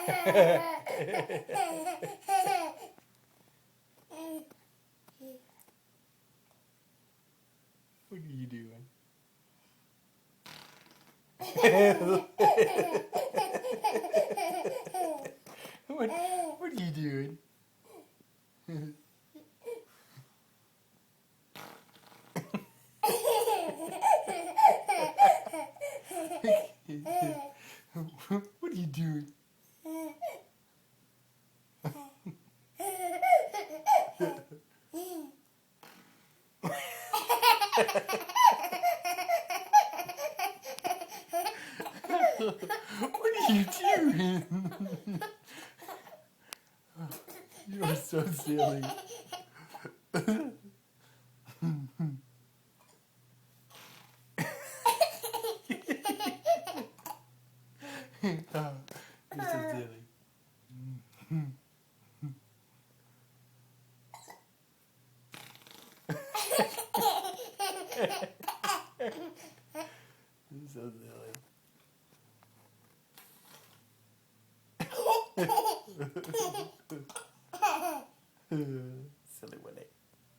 What are you doing? what are you doing? What are you doing? What are you doing? You are so silly. Oh, you're so silly. You're so silly.